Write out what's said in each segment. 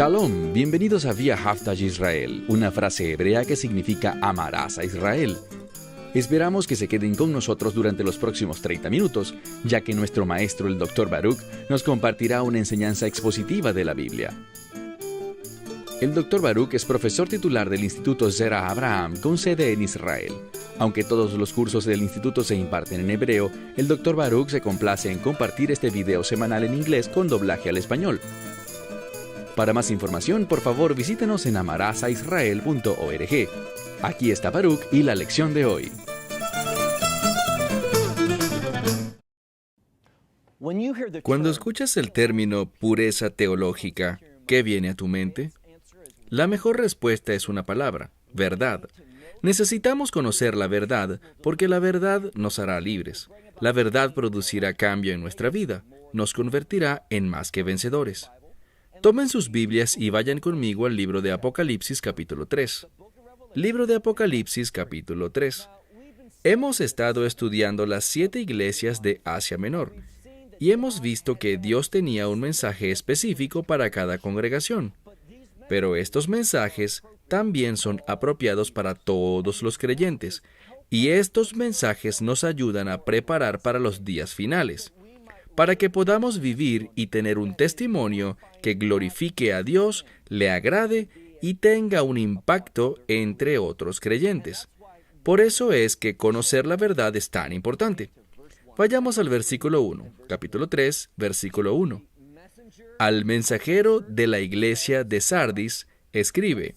Shalom, bienvenidos a Via Haftaj Israel, una frase hebrea que significa amarás a Israel. Esperamos que se queden con nosotros durante los próximos 30 minutos, ya que nuestro maestro, el Dr. Baruch, nos compartirá una enseñanza expositiva de la Biblia. El Dr. Baruch es profesor titular del Instituto Zera Abraham con sede en Israel. Aunque todos los cursos del instituto se imparten en hebreo, el Dr. Baruch se complace en compartir este video semanal en inglés con doblaje al español. Para más información, por favor, visítenos en amarasaisrael.org. Aquí está Baruch y la lección de hoy. Cuando escuchas el término pureza teológica, ¿qué viene a tu mente? La mejor respuesta es una palabra: verdad. Necesitamos conocer la verdad porque la verdad nos hará libres. La verdad producirá cambio en nuestra vida, nos convertirá en más que vencedores. Tomen sus Biblias y vayan conmigo al libro de Apocalipsis capítulo 3. Libro de Apocalipsis capítulo 3. Hemos estado estudiando las 7 iglesias de Asia Menor y hemos visto que Dios tenía un mensaje específico para cada congregación. Pero estos mensajes también son apropiados para todos los creyentes, y estos mensajes nos ayudan a preparar para los días finales, para que podamos vivir y tener un testimonio que glorifique a Dios, le agrade y tenga un impacto entre otros creyentes. Por eso es que conocer la verdad es tan importante. Vayamos al versículo 1, capítulo 3, versículo 1. Al mensajero de la iglesia de Sardis escribe: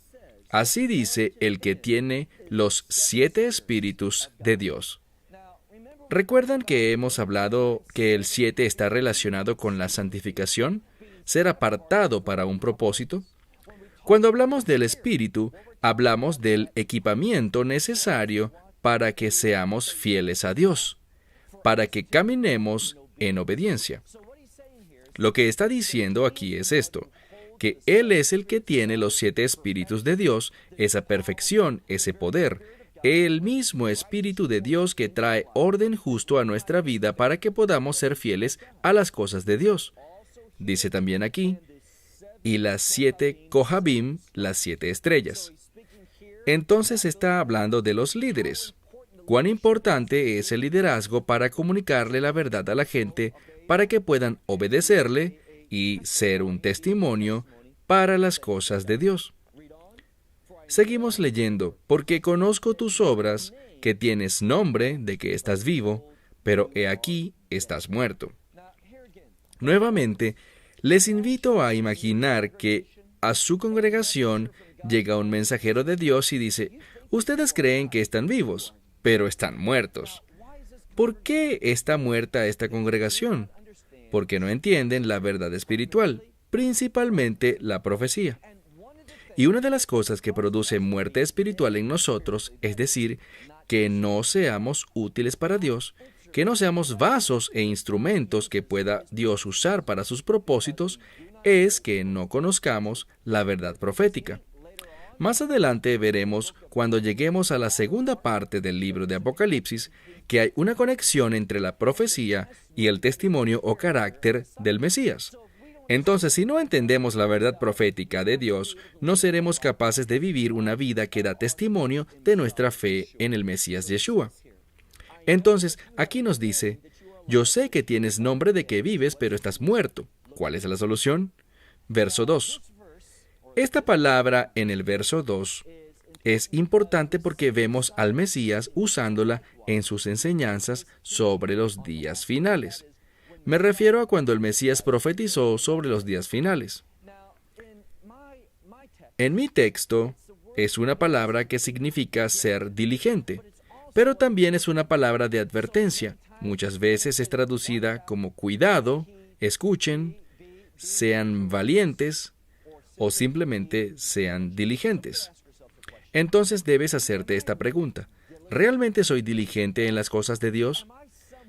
así dice el que tiene los 7 espíritus de Dios. ¿Recuerdan que hemos hablado que el 7 está relacionado con la santificación, ser apartado para un propósito? Cuando hablamos del espíritu, hablamos del equipamiento necesario para que seamos fieles a Dios, para que caminemos en obediencia. Lo que está diciendo aquí es esto, que Él es el que tiene los 7 espíritus de Dios, esa perfección, ese poder, el mismo Espíritu de Dios que trae orden justo a nuestra vida para que podamos ser fieles a las cosas de Dios. Dice también aquí, y las 7 Kohabim, las 7 estrellas. Entonces está hablando de los líderes. Cuán importante es el liderazgo para comunicarle la verdad a la gente, para que puedan obedecerle y ser un testimonio para las cosas de Dios. Seguimos leyendo, porque conozco tus obras, que tienes nombre de que estás vivo, pero he aquí estás muerto. Nuevamente, les invito a imaginar que a su congregación llega un mensajero de Dios y dice: ustedes creen que están vivos, pero están muertos. ¿Por qué está muerta esta congregación? Porque no entienden la verdad espiritual, principalmente la profecía. Y una de las cosas que produce muerte espiritual en nosotros, es decir, que no seamos útiles para Dios, que no seamos vasos e instrumentos que pueda Dios usar para sus propósitos, es que no conozcamos la verdad profética. Más adelante veremos, cuando lleguemos a la segunda parte del libro de Apocalipsis, que hay una conexión entre la profecía y el testimonio o carácter del Mesías. Entonces, si no entendemos la verdad profética de Dios, no seremos capaces de vivir una vida que da testimonio de nuestra fe en el Mesías Yeshua. Entonces, aquí nos dice: yo sé que tienes nombre de que vives, pero estás muerto. ¿Cuál es la solución? Verso 2. Esta palabra en el verso 2 es importante porque vemos al Mesías usándola en sus enseñanzas sobre los días finales. Me refiero a cuando el Mesías profetizó sobre los días finales. En mi texto es una palabra que significa ser diligente, pero también es una palabra de advertencia. Muchas veces es traducida como cuidado, escuchen, sean valientes o simplemente sean diligentes. Entonces debes hacerte esta pregunta: ¿realmente soy diligente en las cosas de Dios?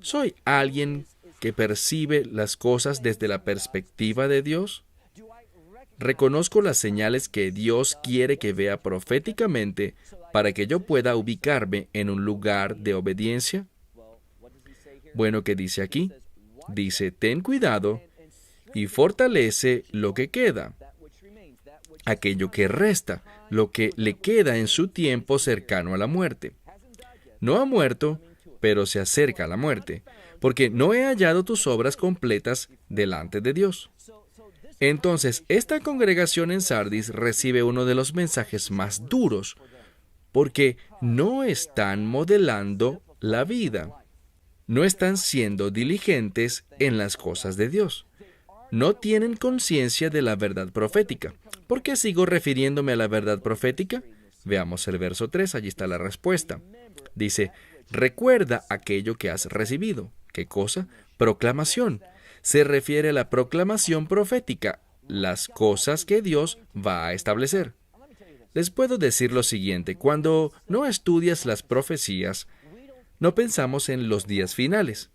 ¿Soy alguien que percibe las cosas desde la perspectiva de Dios? ¿Reconozco las señales que Dios quiere que vea proféticamente para que yo pueda ubicarme en un lugar de obediencia? Bueno, ¿qué dice aquí? Dice: ten cuidado y fortalece lo que queda. aquello que resta, lo que le queda en su tiempo cercano a la muerte. No ha muerto, pero se acerca a la muerte, porque no he hallado tus obras completas delante de Dios. Entonces, esta congregación en Sardis recibe uno de los mensajes más duros, porque no están modelando la vida. No están siendo diligentes en las cosas de Dios. No tienen conciencia de la verdad profética. ¿Por qué sigo refiriéndome a la verdad profética? Veamos el verso 3, allí está la respuesta. Dice, recuerda aquello que has recibido. ¿Qué cosa? Proclamación. Se refiere a la proclamación profética, las cosas que Dios va a establecer. Les puedo decir lo siguiente, cuando no estudias las profecías, no pensamos en los días finales.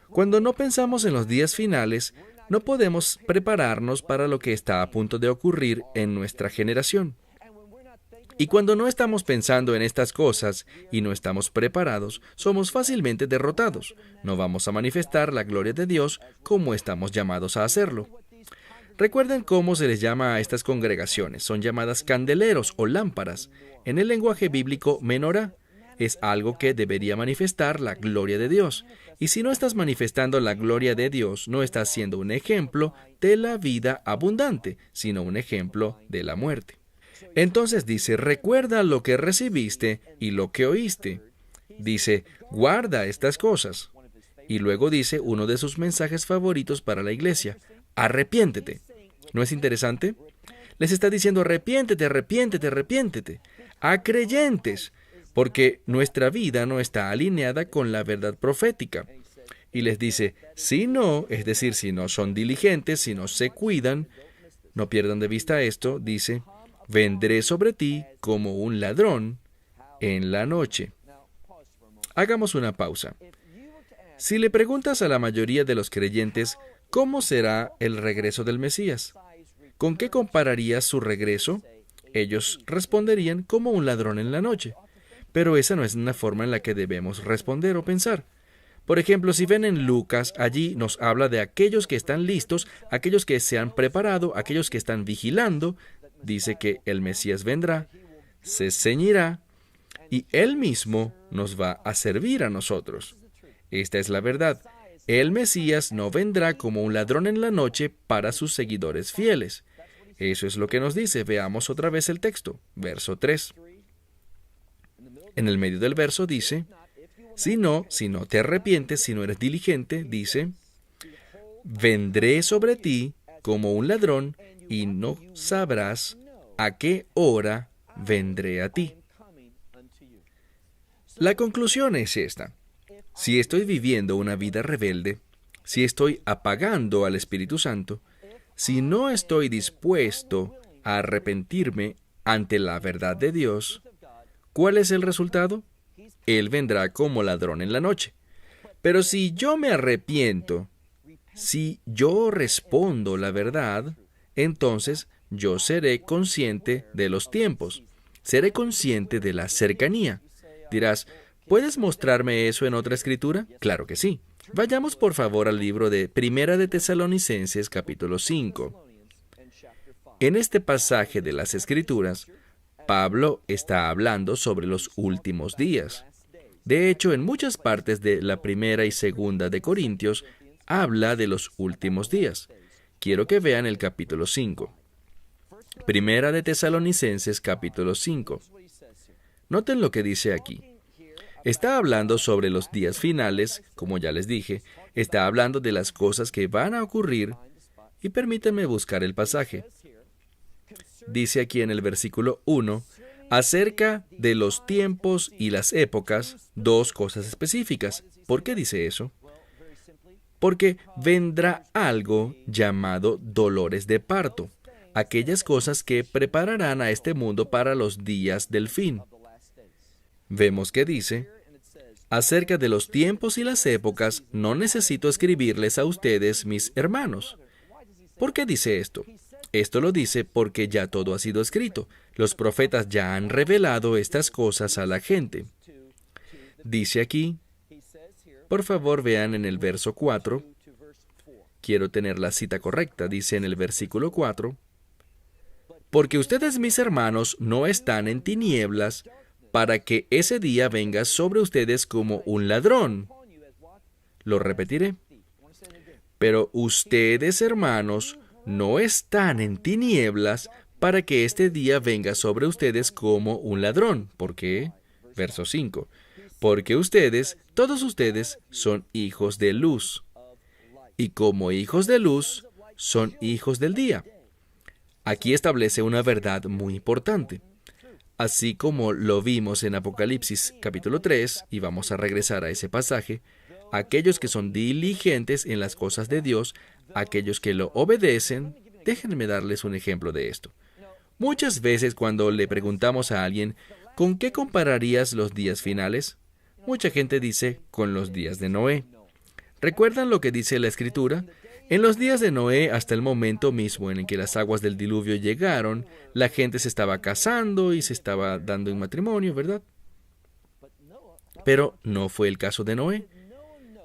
Cuando no pensamos en los días finales, no podemos prepararnos para lo que está a punto de ocurrir en nuestra generación. Y cuando no estamos pensando en estas cosas y no estamos preparados, somos fácilmente derrotados. No vamos a manifestar la gloria de Dios como estamos llamados a hacerlo. Recuerden cómo se les llama a estas congregaciones. Son llamadas candeleros o lámparas. En el lenguaje bíblico, menorá es algo que debería manifestar la gloria de Dios. Y si no estás manifestando la gloria de Dios, no estás siendo un ejemplo de la vida abundante, sino un ejemplo de la muerte. Entonces dice, recuerda lo que recibiste y lo que oíste. Dice, guarda estas cosas. Y luego dice uno de sus mensajes favoritos para la iglesia, arrepiéntete. ¿No es interesante? Les está diciendo, arrepiéntete, arrepiéntete, arrepiéntete. A creyentes, porque nuestra vida no está alineada con la verdad profética. Y les dice, si no, es decir, si no son diligentes, si no se cuidan, no pierdan de vista esto, dice, vendré sobre ti como un ladrón en la noche. Hagamos una pausa. Si le preguntas a la mayoría de los creyentes, ¿cómo será el regreso del Mesías? ¿Con qué compararías su regreso? Ellos responderían como un ladrón en la noche. Pero esa no es una forma en la que debemos responder o pensar. Por ejemplo, si ven en Lucas, allí nos habla de aquellos que están listos, aquellos que se han preparado, aquellos que están vigilando. Dice que el Mesías vendrá, se ceñirá, y Él mismo nos va a servir a nosotros. Esta es la verdad. El Mesías no vendrá como un ladrón en la noche para sus seguidores fieles. Eso es lo que nos dice. Veamos otra vez el texto. Verso 3. En el medio del verso dice, si no te arrepientes, si no eres diligente, dice, vendré sobre ti como un ladrón y no sabrás a qué hora vendré a ti. La conclusión es esta. Si estoy viviendo una vida rebelde, si estoy apagando al Espíritu Santo, si no estoy dispuesto a arrepentirme ante la verdad de Dios, ¿cuál es el resultado? Él vendrá como ladrón en la noche. Pero si yo me arrepiento, si yo respondo la verdad, entonces yo seré consciente de los tiempos, seré consciente de la cercanía. Dirás, ¿puedes mostrarme eso en otra escritura? Claro que sí. Vayamos por favor al libro de Primera de Tesalonicenses, capítulo 5. En este pasaje de las Escrituras, Pablo está hablando sobre los últimos días. De hecho, en muchas partes de la primera y segunda de Corintios, habla de los últimos días. Quiero que vean el capítulo 5. Primera de Tesalonicenses, capítulo 5. Noten lo que dice aquí. Está hablando sobre los días finales, como ya les dije, está hablando de las cosas que van a ocurrir, y permítanme buscar el pasaje. Dice aquí en el versículo 1, acerca de los tiempos y las épocas, dos cosas específicas. ¿Por qué dice eso? Porque vendrá algo llamado dolores de parto, aquellas cosas que prepararán a este mundo para los días del fin. Vemos que dice, acerca de los tiempos y las épocas, no necesito escribirles a ustedes, mis hermanos. ¿Por qué dice esto? Esto lo dice porque ya todo ha sido escrito. Los profetas ya han revelado estas cosas a la gente. Dice aquí, por favor vean en el verso 4, quiero tener la cita correcta, dice en el versículo 4, Porque ustedes, mis hermanos, no están en tinieblas para que ese día venga sobre ustedes como un ladrón. Lo repetiré. Pero ustedes, hermanos, no están en tinieblas para que este día venga sobre ustedes como un ladrón. ¿Por qué? Verso 5. Porque ustedes, todos ustedes, son hijos de luz. Y como hijos de luz, son hijos del día. Aquí establece una verdad muy importante. Así como lo vimos en Apocalipsis capítulo 3, y vamos a regresar a ese pasaje, aquellos que son diligentes en las cosas de Dios, aquellos que lo obedecen, déjenme darles un ejemplo de esto. Muchas veces cuando le preguntamos a alguien, ¿con qué compararías los días finales? Mucha gente dice, con los días de Noé. ¿Recuerdan lo que dice la Escritura? En los días de Noé, hasta el momento mismo en el que las aguas del diluvio llegaron, la gente se estaba casando y se estaba dando en matrimonio, ¿verdad? Pero no fue el caso de Noé.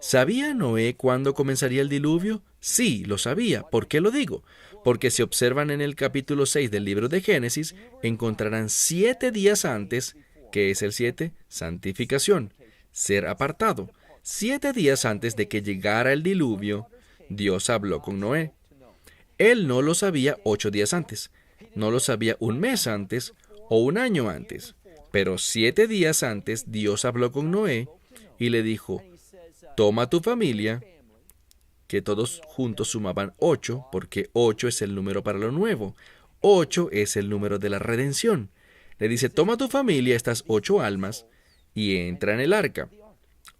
¿Sabía Noé cuándo comenzaría el diluvio? Sí, lo sabía. ¿Por qué lo digo? Porque si observan en el capítulo 6 del libro de Génesis, encontrarán 7 días antes, ¿qué es el 7? Santificación, ser apartado. 7 días antes de que llegara el diluvio, Dios habló con Noé. Él no lo sabía 8 días antes, no lo sabía un mes antes o un año antes, pero 7 días antes Dios habló con Noé y le dijo, toma tu familia, que todos juntos sumaban 8, porque 8 es el número para lo nuevo. 8 es el número de la redención. Le dice, toma tu familia, estas 8 almas, y entra en el arca.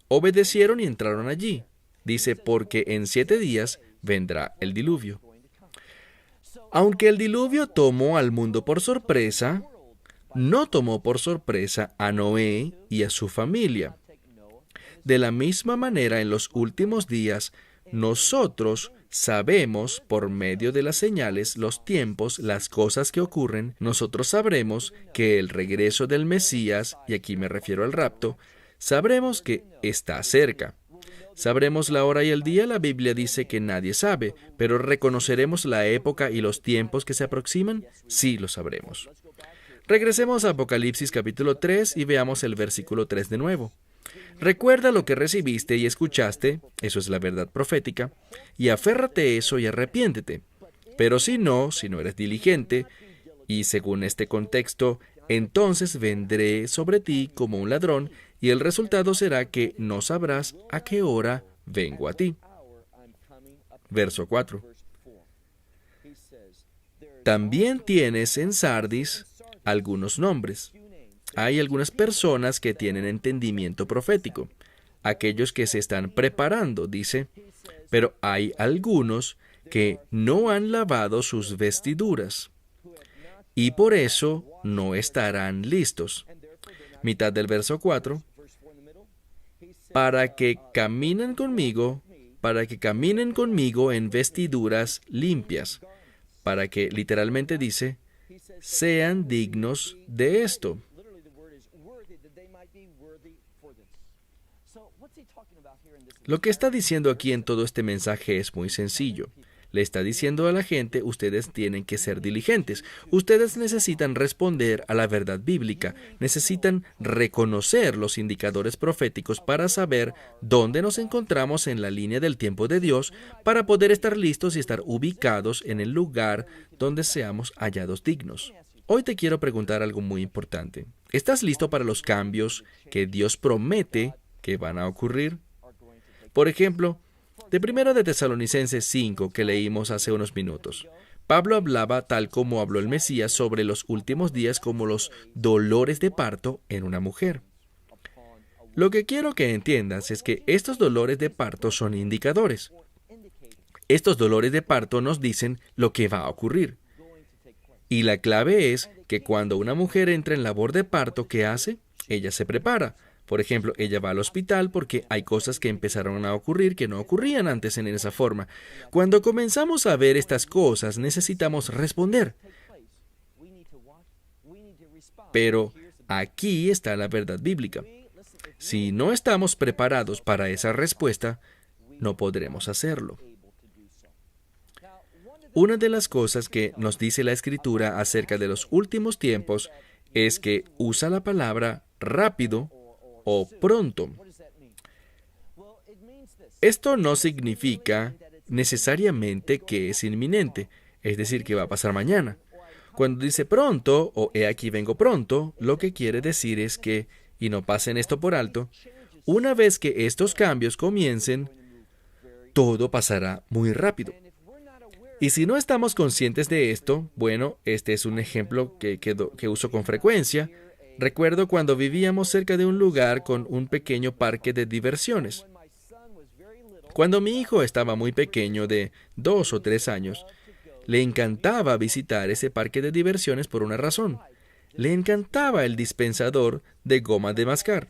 Obedecieron y entraron allí. Dice, porque en 7 días vendrá el diluvio. Aunque el diluvio tomó al mundo por sorpresa, no tomó por sorpresa a Noé y a su familia. De la misma manera, en los últimos días, nosotros sabemos por medio de las señales, los tiempos, las cosas que ocurren. Nosotros sabremos que el regreso del Mesías, y aquí me refiero al rapto, sabremos que está cerca. ¿Sabremos la hora y el día? La Biblia dice que nadie sabe, pero ¿reconoceremos la época y los tiempos que se aproximan? Sí, lo sabremos. Regresemos a Apocalipsis capítulo 3 y veamos el versículo 3 de nuevo. Recuerda lo que recibiste y escuchaste, eso es la verdad profética, y aférrate a eso y arrepiéntete. Pero si no eres diligente, y según este contexto, entonces vendré sobre ti como un ladrón, y el resultado será que no sabrás a qué hora vengo a ti. Verso 4. También tienes en Sardis algunos nombres. Hay algunas personas que tienen entendimiento profético, aquellos que se están preparando, dice, pero hay algunos que no han lavado sus vestiduras, y por eso no estarán listos. Mitad del verso 4, para que caminen conmigo en vestiduras limpias, para que, literalmente dice, sean dignos de esto. Lo que está diciendo aquí en todo este mensaje es muy sencillo. Le está diciendo a la gente, ustedes tienen que ser diligentes. Ustedes necesitan responder a la verdad bíblica. Necesitan reconocer los indicadores proféticos para saber dónde nos encontramos en la línea del tiempo de Dios, para poder estar listos y estar ubicados en el lugar donde seamos hallados dignos. Hoy te quiero preguntar algo muy importante. ¿Estás listo para los cambios que Dios promete que van a ocurrir? Por ejemplo, de 1 de Tesalonicenses 5 que leímos hace unos minutos, Pablo hablaba, tal como habló el Mesías, sobre los últimos días como los dolores de parto en una mujer. Lo que quiero que entiendas es que estos dolores de parto son indicadores. Estos dolores de parto nos dicen lo que va a ocurrir. Y la clave es que cuando una mujer entra en labor de parto, ¿qué hace? Ella se prepara. Por ejemplo, ella va al hospital porque hay cosas que empezaron a ocurrir que no ocurrían antes en esa forma. Cuando comenzamos a ver estas cosas, necesitamos responder. Pero aquí está la verdad bíblica. Si no estamos preparados para esa respuesta, no podremos hacerlo. Una de las cosas que nos dice la Escritura acerca de los últimos tiempos es que usa la palabra rápido o pronto. Esto no significa necesariamente que es inminente, es decir, que va a pasar mañana. Cuando dice pronto o he aquí vengo pronto, lo que quiere decir es que, y no pasen esto por alto, una vez que estos cambios comiencen, todo pasará muy rápido. Y si no estamos conscientes de esto, bueno, este es un ejemplo que uso con frecuencia. Recuerdo cuando vivíamos cerca de un lugar con un pequeño parque de diversiones. Cuando mi hijo estaba muy pequeño, de 2 o 3 años, le encantaba visitar ese parque de diversiones por una razón. Le encantaba el dispensador de goma de mascar.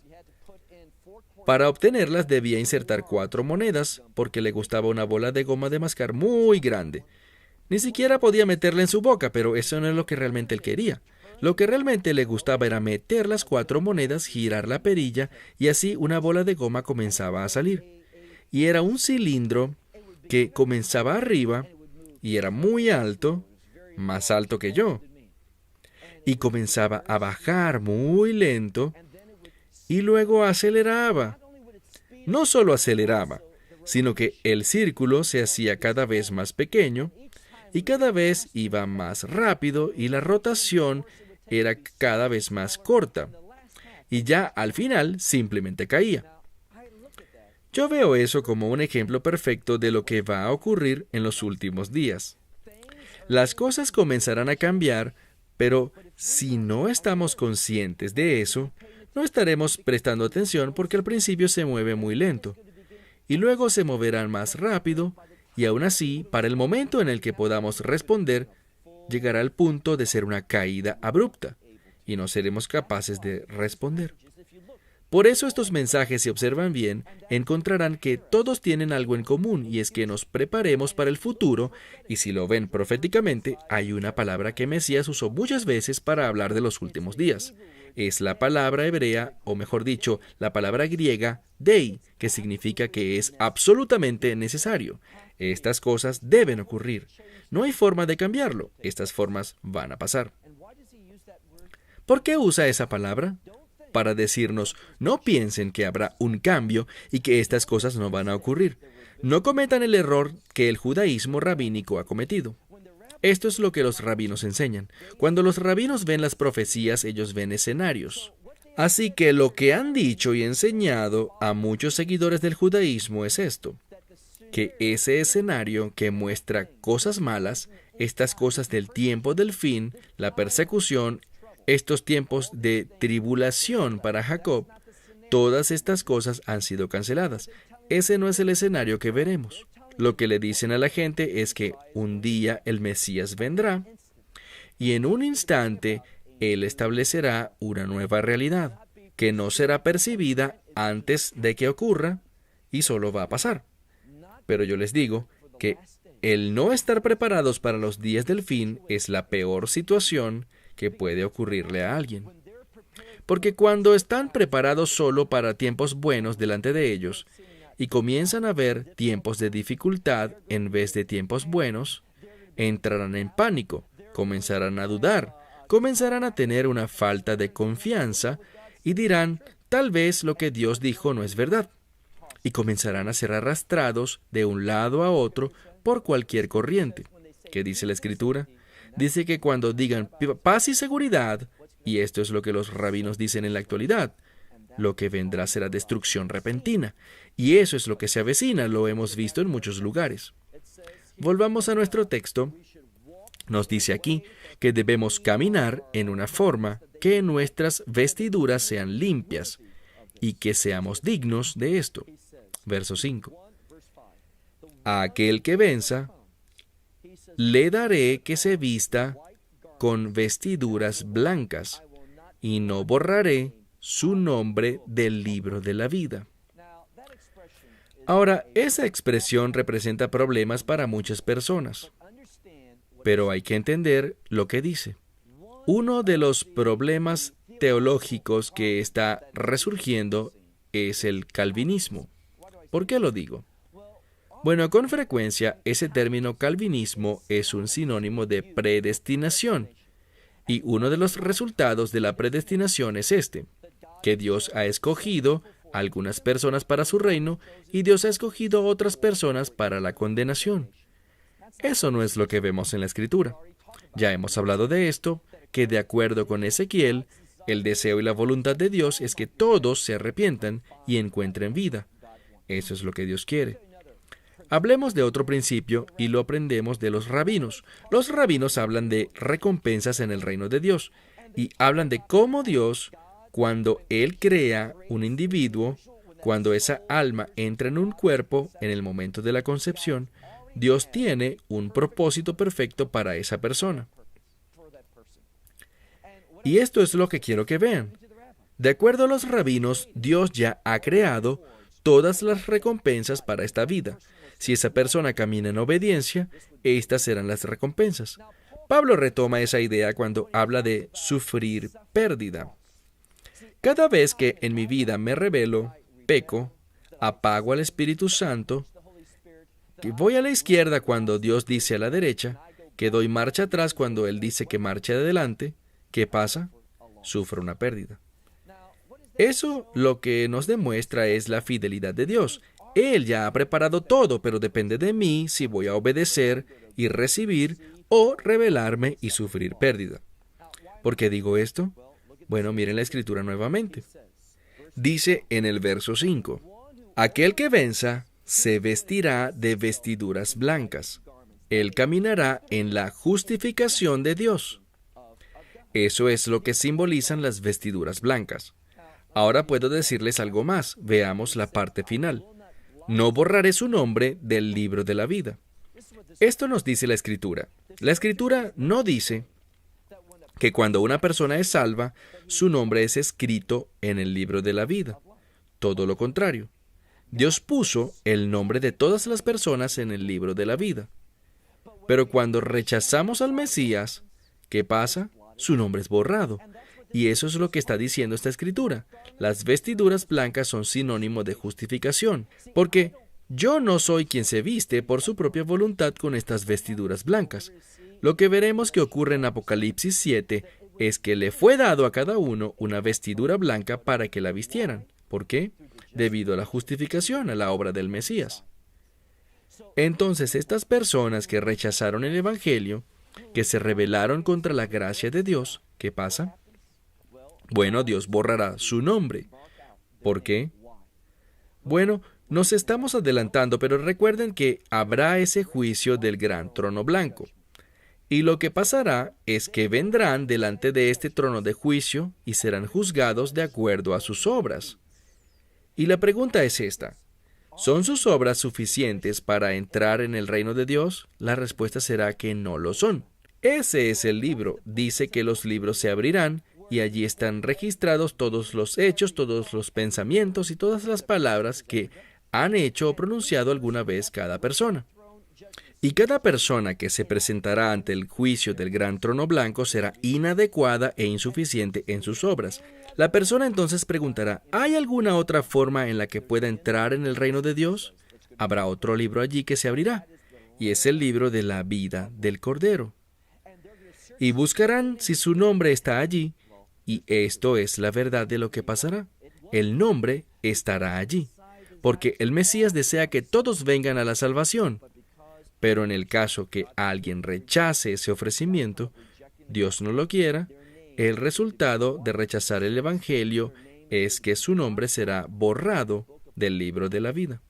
Para obtenerlas debía insertar 4 monedas porque le gustaba una bola de goma de mascar muy grande. Ni siquiera podía meterla en su boca, pero eso no es lo que realmente él quería. Lo que realmente le gustaba era meter las 4 monedas, girar la perilla y así una bola de goma comenzaba a salir. Y era un cilindro que comenzaba arriba y era muy alto, más alto que yo. Y comenzaba a bajar muy lento y luego aceleraba. No solo aceleraba, sino que el círculo se hacía cada vez más pequeño y cada vez iba más rápido y la rotación era cada vez más corta. Y ya al final simplemente caía. Yo veo eso como un ejemplo perfecto de lo que va a ocurrir en los últimos días. Las cosas comenzarán a cambiar, pero si no estamos conscientes de eso, no estaremos prestando atención porque al principio se mueve muy lento, y luego se moverán más rápido, y aún así, para el momento en el que podamos responder, llegará al punto de ser una caída abrupta, y no seremos capaces de responder. Por eso estos mensajes, si observan bien, encontrarán que todos tienen algo en común, y es que nos preparemos para el futuro, y si lo ven proféticamente, hay una palabra que Mesías usó muchas veces para hablar de los últimos días. Es la palabra hebrea, o mejor dicho, la palabra griega, dei, que significa que es absolutamente necesario. Estas cosas deben ocurrir. No hay forma de cambiarlo. Estas formas van a pasar. ¿Por qué usa esa palabra? Para decirnos, no piensen que habrá un cambio y que estas cosas no van a ocurrir. No cometan el error que el judaísmo rabínico ha cometido. Esto es lo que los rabinos enseñan. Cuando los rabinos ven las profecías, ellos ven escenarios. Así que lo que han dicho y enseñado a muchos seguidores del judaísmo es esto, que ese escenario que muestra cosas malas, estas cosas del tiempo del fin, la persecución, estos tiempos de tribulación para Jacob, todas estas cosas han sido canceladas. Ese no es el escenario que veremos. Lo que le dicen a la gente es que un día el Mesías vendrá y en un instante Él establecerá una nueva realidad que no será percibida antes de que ocurra y solo va a pasar. Pero yo les digo que el no estar preparados para los días del fin es la peor situación que puede ocurrirle a alguien. Porque cuando están preparados solo para tiempos buenos delante de ellos y comienzan a ver tiempos de dificultad en vez de tiempos buenos, entrarán en pánico, comenzarán a dudar, comenzarán a tener una falta de confianza y dirán, tal vez lo que Dios dijo no es verdad. Y comenzarán a ser arrastrados de un lado a otro por cualquier corriente. ¿Qué dice la Escritura? Dice que cuando digan paz y seguridad, y esto es lo que los rabinos dicen en la actualidad, lo que vendrá será destrucción repentina. Y eso es lo que se avecina, lo hemos visto en muchos lugares. Volvamos a nuestro texto. Nos dice aquí que debemos caminar en una forma que nuestras vestiduras sean limpias y que seamos dignos de esto. Verso 5. A aquel que venza, le daré que se vista con vestiduras blancas, y no borraré su nombre del libro de la vida. Ahora, esa expresión representa problemas para muchas personas, pero hay que entender lo que dice. Uno de los problemas teológicos que está resurgiendo es el calvinismo. ¿Por qué lo digo? Bueno, con frecuencia ese término calvinismo es un sinónimo de predestinación. Y uno de los resultados de la predestinación es que Dios ha escogido algunas personas para su reino y Dios ha escogido otras personas para la condenación. Eso no es lo que vemos en la Escritura. Ya hemos hablado de esto, que de acuerdo con Ezequiel, el deseo y la voluntad de Dios es que todos se arrepientan y encuentren vida. Eso es lo que Dios quiere. Hablemos de otro principio y lo aprendemos de los rabinos. Los rabinos hablan de recompensas en el reino de Dios y hablan de cómo Dios, cuando Él crea un individuo, cuando esa alma entra en un cuerpo en el momento de la concepción, Dios tiene un propósito perfecto para esa persona. Y esto es lo que quiero que vean. De acuerdo a los rabinos, Dios ya ha creado todas las recompensas para esta vida. Si esa persona camina en obediencia, estas serán las recompensas. Pablo retoma esa idea cuando habla de sufrir pérdida. Cada vez que en mi vida me rebelo, peco, apago al Espíritu Santo, que voy a la izquierda cuando Dios dice a la derecha, que doy marcha atrás cuando Él dice que marche adelante, ¿qué pasa? Sufro una pérdida. Eso lo que nos demuestra es la fidelidad de Dios. Él ya ha preparado todo, pero depende de mí si voy a obedecer y recibir o rebelarme y sufrir pérdida. ¿Por qué digo esto? Bueno, miren la Escritura nuevamente. Dice en el verso 5, aquel que venza se vestirá de vestiduras blancas. Él caminará en la justificación de Dios. Eso es lo que simbolizan las vestiduras blancas. Ahora puedo decirles algo más. Veamos la parte final. No borraré su nombre del libro de la vida. Esto nos dice la Escritura. La Escritura no dice que cuando una persona es salva, su nombre es escrito en el libro de la vida. Todo lo contrario. Dios puso el nombre de todas las personas en el libro de la vida. Pero cuando rechazamos al Mesías, ¿qué pasa? Su nombre es borrado. Y eso es lo que está diciendo esta Escritura. Las vestiduras blancas son sinónimo de justificación, porque yo no soy quien se viste por su propia voluntad con estas vestiduras blancas. Lo que veremos que ocurre en Apocalipsis 7 es que le fue dado a cada uno una vestidura blanca para que la vistieran. ¿Por qué? Debido a la justificación, a la obra del Mesías. Entonces, estas personas que rechazaron el Evangelio, que se rebelaron contra la gracia de Dios, ¿qué pasa? Bueno, Dios borrará su nombre. ¿Por qué? Bueno, nos estamos adelantando, pero recuerden que habrá ese juicio del gran trono blanco. Y lo que pasará es que vendrán delante de este trono de juicio y serán juzgados de acuerdo a sus obras. Y la pregunta es esta. ¿Son sus obras suficientes para entrar en el reino de Dios? La respuesta será que no lo son. Ese es el libro. Dice que los libros se abrirán y allí están registrados todos los hechos, todos los pensamientos y todas las palabras que han hecho o pronunciado alguna vez cada persona. Y cada persona que se presentará ante el juicio del gran trono blanco será inadecuada e insuficiente en sus obras. La persona entonces preguntará, ¿hay alguna otra forma en la que pueda entrar en el reino de Dios? Habrá otro libro allí que se abrirá, y es el libro de la vida del Cordero. Y buscarán si su nombre está allí, y esto es la verdad de lo que pasará. El nombre estará allí, porque el Mesías desea que todos vengan a la salvación. Pero en el caso que alguien rechace ese ofrecimiento, Dios no lo quiera, el resultado de rechazar el Evangelio es que su nombre será borrado del libro de la vida.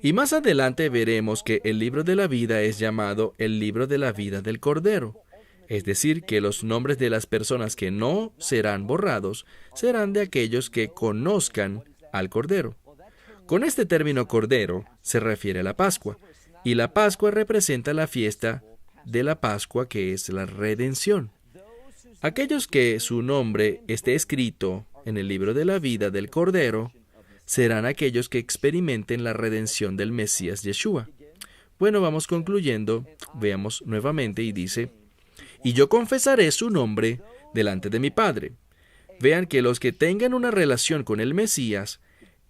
Y más adelante veremos que el libro de la vida es llamado el libro de la vida del Cordero. Es decir, que los nombres de las personas que no serán borrados serán de aquellos que conozcan al Cordero. Con este término Cordero se refiere a la Pascua. Y la Pascua representa la fiesta de la Pascua, que es la redención. Aquellos que su nombre esté escrito en el libro de la vida del Cordero serán aquellos que experimenten la redención del Mesías Yeshua. Bueno, vamos concluyendo. Veamos nuevamente y dice, y yo confesaré su nombre delante de mi Padre. Vean que los que tengan una relación con el Mesías,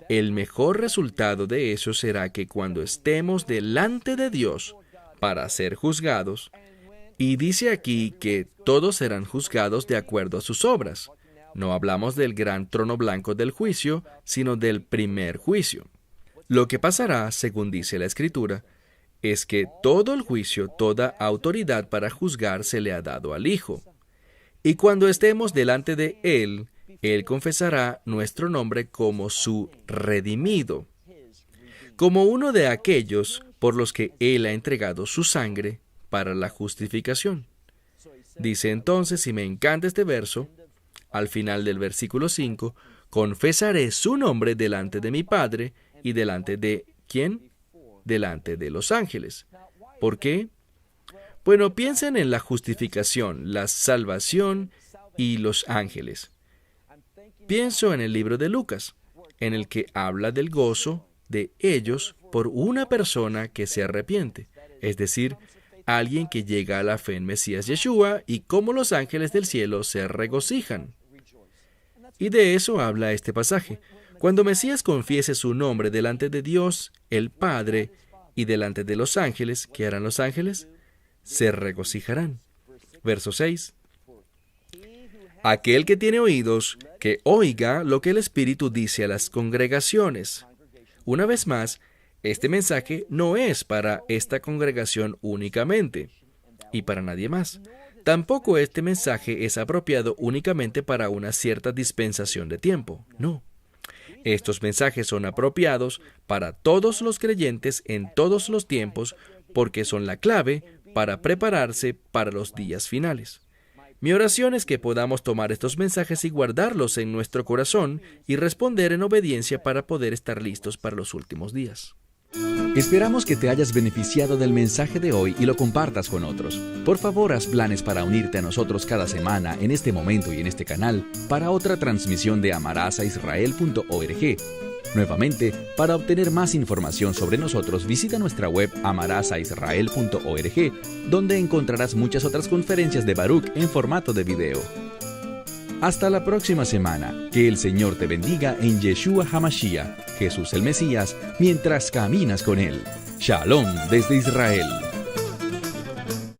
el mejor resultado de eso será que cuando estemos delante de Dios para ser juzgados, y dice aquí que todos serán juzgados de acuerdo a sus obras. No hablamos del gran trono blanco del juicio, sino del primer juicio. Lo que pasará, según dice la Escritura, es que todo el juicio, toda autoridad para juzgar se le ha dado al Hijo. Y cuando estemos delante de Él, Él confesará nuestro nombre como su redimido, como uno de aquellos por los que Él ha entregado su sangre para la justificación. Dice entonces, y me encanta este verso, al final del versículo 5, confesaré su nombre delante de mi Padre y delante de ¿quién? Delante de los ángeles. ¿Por qué? Bueno, piensen en la justificación, la salvación y los ángeles. Pienso en el libro de Lucas, en el que habla del gozo de ellos por una persona que se arrepiente, es decir, alguien que llega a la fe en Mesías Yeshua y cómo los ángeles del cielo se regocijan. Y de eso habla este pasaje. Cuando Mesías confiese su nombre delante de Dios, el Padre, y delante de los ángeles, ¿qué harán los ángeles? Se regocijarán. Verso 6. Aquel que tiene oídos, que oiga lo que el Espíritu dice a las congregaciones. Una vez más, este mensaje no es para esta congregación únicamente, y para nadie más. Tampoco este mensaje es apropiado únicamente para una cierta dispensación de tiempo. No. Estos mensajes son apropiados para todos los creyentes en todos los tiempos, porque son la clave para prepararse para los días finales. Mi oración es que podamos tomar estos mensajes y guardarlos en nuestro corazón y responder en obediencia para poder estar listos para los últimos días. Esperamos que te hayas beneficiado del mensaje de hoy y lo compartas con otros. Por favor, haz planes para unirte a nosotros cada semana en este momento y en este canal para otra transmisión de amarazaisrael.org. Nuevamente, para obtener más información sobre nosotros, visita nuestra web amarazaisrael.org, donde encontrarás muchas otras conferencias de Baruch en formato de video. Hasta la próxima semana. Que el Señor te bendiga en Yeshua HaMashiach, Jesús el Mesías, mientras caminas con Él. Shalom desde Israel.